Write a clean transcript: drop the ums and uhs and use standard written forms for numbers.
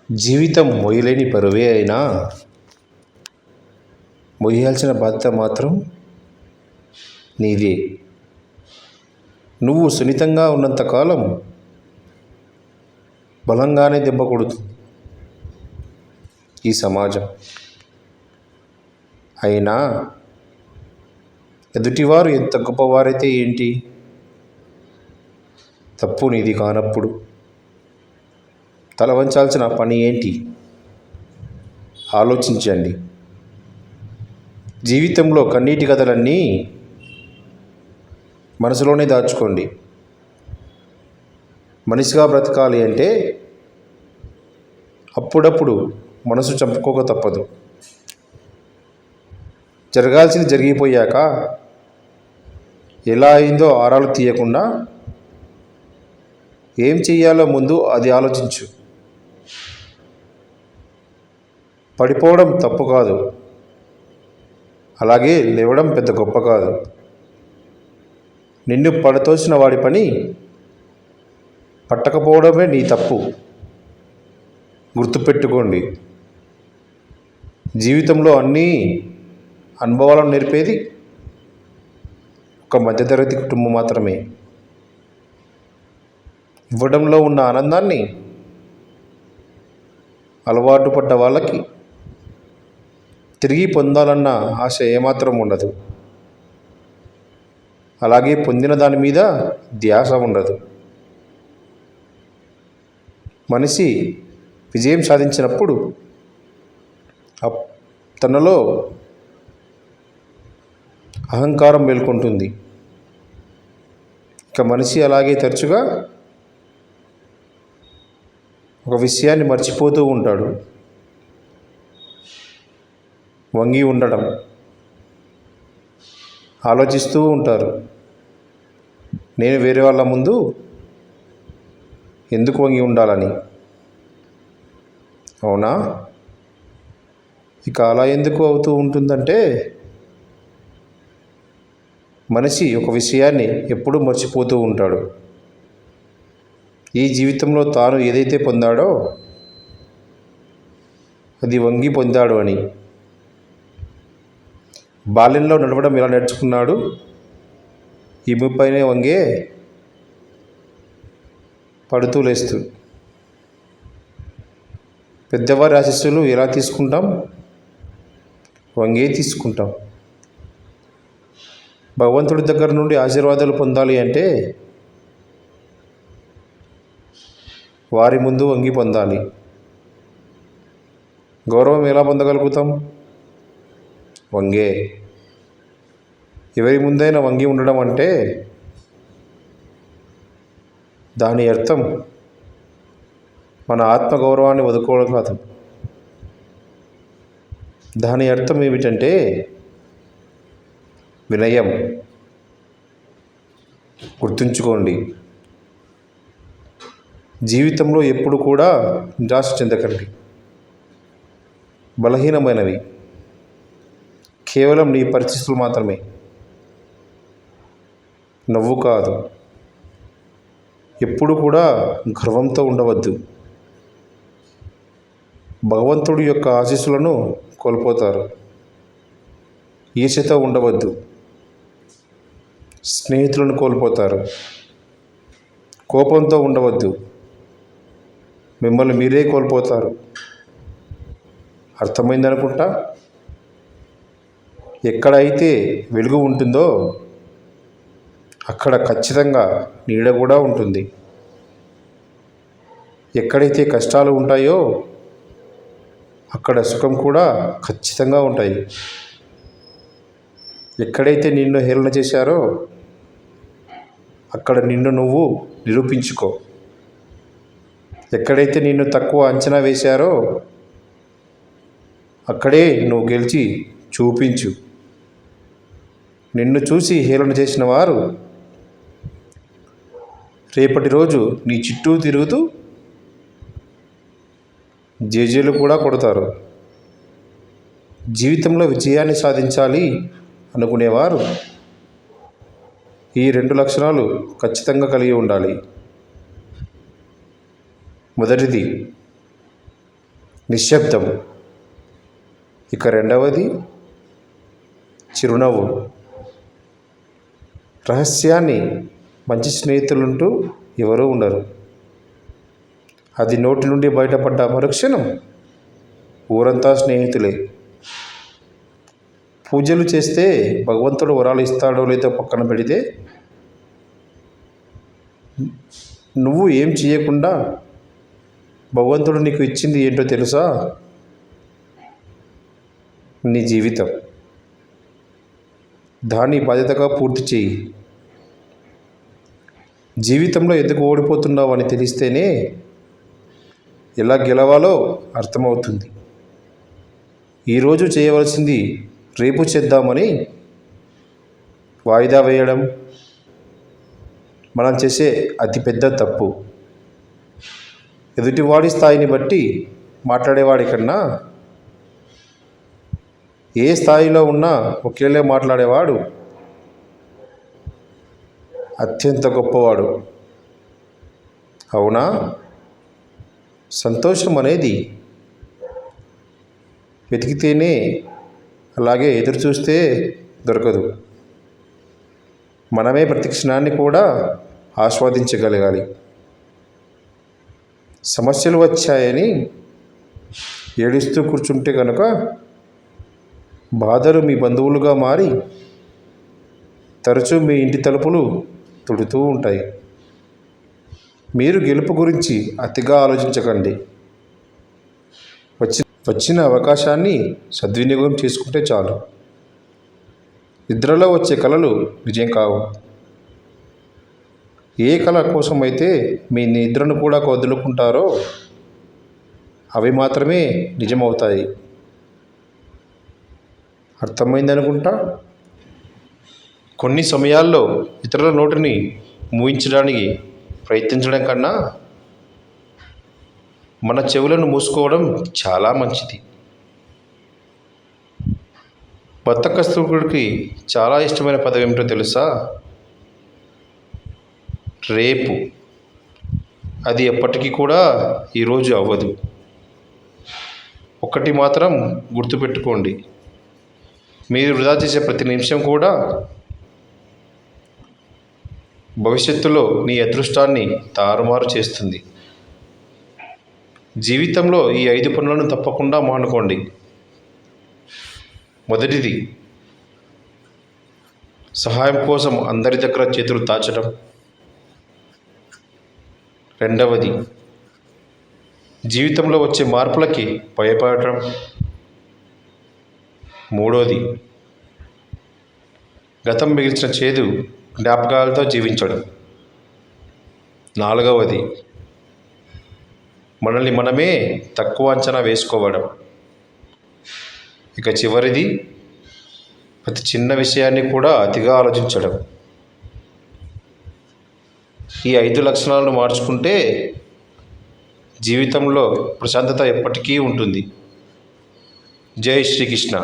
జీవితం మొయ్యలేని బరువే అయినా మొయ్యాల్సిన బాధ్యత మాత్రం నీదే. నువ్వు సున్నితంగా ఉన్నంతకాలం బలంగానే దెబ్బ కొడుతుంది ఈ సమాజం. అయినా ఎదుటివారు ఎంత గొప్పవారైతే ఏంటి, తప్పు నీది కానప్పుడు తల వంచాల్సిన పని ఏంటి? ఆలోచించండి. జీవితంలో కన్నీటి కథలన్నీ మనసులోనే దాచుకోండి. మనిషిగా బ్రతకాలి అంటే అప్పుడప్పుడు మనసు చంపుకోక తప్పదు. జరగాల్సింది జరిగిపోయాక ఎలా అయిందో ఆరాలు తీయకుండా ఏం చెయ్యాలో ముందు అది ఆలోచించు. పడిపోవడం తప్పు కాదు, అలాగే లేవడం పెద్ద గొప్ప కాదు. నిన్ను పడతోసిన వాడి పని పట్టకపోవడమే నీ తప్పు. గుర్తుపెట్టుకోండి, జీవితంలో అన్నీ అనుభవాలను నేర్పేది ఒక మధ్యతరగతి కుటుంబం మాత్రమే. ఇవ్వడంలో ఉన్న ఆనందాన్ని అలవాటు పడ్డ వాళ్ళకి తిరిగి పొందాలన్న ఆశ ఏమాత్రం ఉండదు. అలాగే పొందిన దాని మీద ధ్యాస ఉండదు. మనిషి విజయం సాధించినప్పుడు తనలో అహంకారం మేల్కొంటుంది. ఇక మనిషి అలాగే తరచుగా ఒక విషయాన్ని మర్చిపోతూ ఉంటాడు. వంగి ఉండడం, ఆలోచిస్తూ ఉంటారు. నేను వేరే వాళ్ళ ముందు ఎందుకు వంగి ఉండాలని. అవునా? ఇక అలా ఎందుకు అవుతూ ఉంటుందంటే, మనిషి ఒక విషయాన్ని ఎప్పుడూ మర్చిపోతూ ఉంటాడు. ఈ జీవితంలో తాను ఏదైతే పొందాడో అది వంగి పొందాడు అని. బాల్యంలో నడవడం ఎలా నేర్చుకున్నాడు, ఈ ముప్పైనే వంగే పడుతూ లేస్తూ. పెద్దవారి ఆశీస్సులు ఎలా తీసుకుంటాం? వంగే తీసుకుంటాం. భగవంతుడి దగ్గర నుండి ఆశీర్వాదాలు పొందాలి అంటే వారి ముందు వంగి పొందాలి. గౌరవం ఎలా పొందగలుగుతాం? వంగే. ఎవరి ముందైనా వంగి ఉండడం అంటే దాని అర్థం మన ఆత్మగౌరవాన్ని వదుకోవడం కాదు. దాని అర్థం ఏమిటంటే వినయం. గుర్తుంచుకోండి, జీవితంలో ఎప్పుడు కూడా నిరాశ చెందకండి. బలహీనమైనవి కేవలం నీ పరిస్థితులు మాత్రమే, నవ్వు కాదు. ఎప్పుడు కూడా గర్వంతో ఉండవద్దు. భగవంతుడి యొక్క ఆశీస్సులను కోల్పోతారు. ఈర్ష్యతో ఉండవద్దు. స్నేహితులను కోల్పోతారు. కోపంతో ఉండవద్దు. మిమ్మల్ని మీరే కోల్పోతారు. అర్థమైందనుకుంటా. ఎక్కడైతే వెలుగు ఉంటుందో అక్కడ ఖచ్చితంగా నీడ కూడా ఉంటుంది. ఎక్కడైతే కష్టాలు ఉంటాయో అక్కడ సుఖం కూడా ఖచ్చితంగా ఉంటాయి. ఎక్కడైతే నిన్ను హేళన చేశారో అక్కడ నిన్ను నువ్వు నిరూపించుకో. ఎక్కడైతే నిన్ను తక్కువ అంచనా వేశారో అక్కడే నువ్వు గెలిచి చూపించు. నిన్ను చూసి హేళన చేసిన వారు రేపటి రోజు నీ చుట్టూ తిరుగుతూ జేజేలు కూడా కొడతారు. జీవితంలో విజయాన్ని సాధించాలి అనుకునేవారు ఈ 2 లక్షణాలు ఖచ్చితంగా కలిగి ఉండాలి. మొదటిది, నిశ్శబ్దం. ఇక రెండవది చిరునవ్వు. రహస్యాన్ని మంచి స్నేహితులుంటూ ఎవరూ ఉండరు. అది నోటి నుండి బయటపడ్డ మరుక్షణం ఊరంతా స్నేహితులే. పూజలు చేస్తే భగవంతుడు వరాలు ఇస్తాడో లేదో పక్కన పెడితే, నువ్వు ఏం చేయకుండా భగవంతుడు నీకు ఇచ్చింది ఏంటో తెలుసా? నీ జీవితం. దాన్ని బాధ్యతగా పూర్తి చేయి. జీవితంలో ఎందుకు ఓడిపోతున్నావు అని తెలిస్తేనే ఎలా గెలవాలో అర్థమవుతుంది. ఈరోజు చేయవలసింది రేపు చేద్దామని వాయిదా వేయడం మనం చేసే అతిపెద్ద తప్పు. ఎదుటివాడి స్థాయిని బట్టి మాట్లాడేవాడి కన్నా ఏ స్థాయిలో ఉన్నా ఒకేలా మాట్లాడేవాడు అత్యంత గొప్పవాడు. అవునా? సంతోషం అనేది వెతికితేనే, అలాగే ఎదురు చూస్తే దొరకదు. మనమే ప్రతి క్షణాన్ని కూడా ఆస్వాదించగలగాలి. సమస్యలు వచ్చాయని ఏడుస్తూ కూర్చుంటే కనుక బాధలు మీ బంధువులుగా మారి తరచూ మీ ఇంటి తలుపులు తొడుతూ ఉంటాయి. మీరు గెలుపు గురించి అతిగా ఆలోచించకండి. వచ్చిన అవకాశాన్ని సద్వినియోగం చేసుకుంటే చాలు. నిద్రలో వచ్చే కలలు నిజం కావు. ఏ కళ కోసమైతే మీ నిద్రను కూడా వదులుకుంటారో అవి మాత్రమే నిజమవుతాయి. అర్థమైందనుకుంటా. కొన్ని సమయాల్లో ఇతరుల నోటిని మూయించడానికి ప్రయత్నించడం కన్నా మన చెవులను మూసుకోవడం చాలా మంచిది. బద్ధకస్తుడికి చాలా ఇష్టమైన పదం ఏమిటో తెలుసా? రేపు. అది ఎప్పటికీ కూడా ఈరోజు అవ్వదు. ఒకటి మాత్రం గుర్తుపెట్టుకోండి, మీరు వృధా చేసే ప్రతి నిమిషం కూడా భవిష్యత్తులో నీ అదృష్టాన్ని తారుమారు చేస్తుంది. జీవితంలో ఈ 5 పనులను తప్పకుండా మానుకోండి. మొదటిది, సహాయం కోసం అందరి దగ్గర చేతులు దాచడం. రెండవది, జీవితంలో వచ్చే మార్పులకి భయపడటం. మూడోది, గతం మిగిల్చిన చేదు జ్ఞాపకాలతో జీవించడం. నాలుగవది, మనల్ని మనమే తక్కువ అంచనా వేసుకోవడం. ఇక చివరిది, ప్రతి చిన్న విషయాన్ని కూడా అతిగా ఆలోచించడం. ఈ 5 లక్షణాలను మార్చుకుంటే జీవితంలో ప్రశాంతత ఎప్పటికీ ఉంటుంది. జై శ్రీకృష్ణ.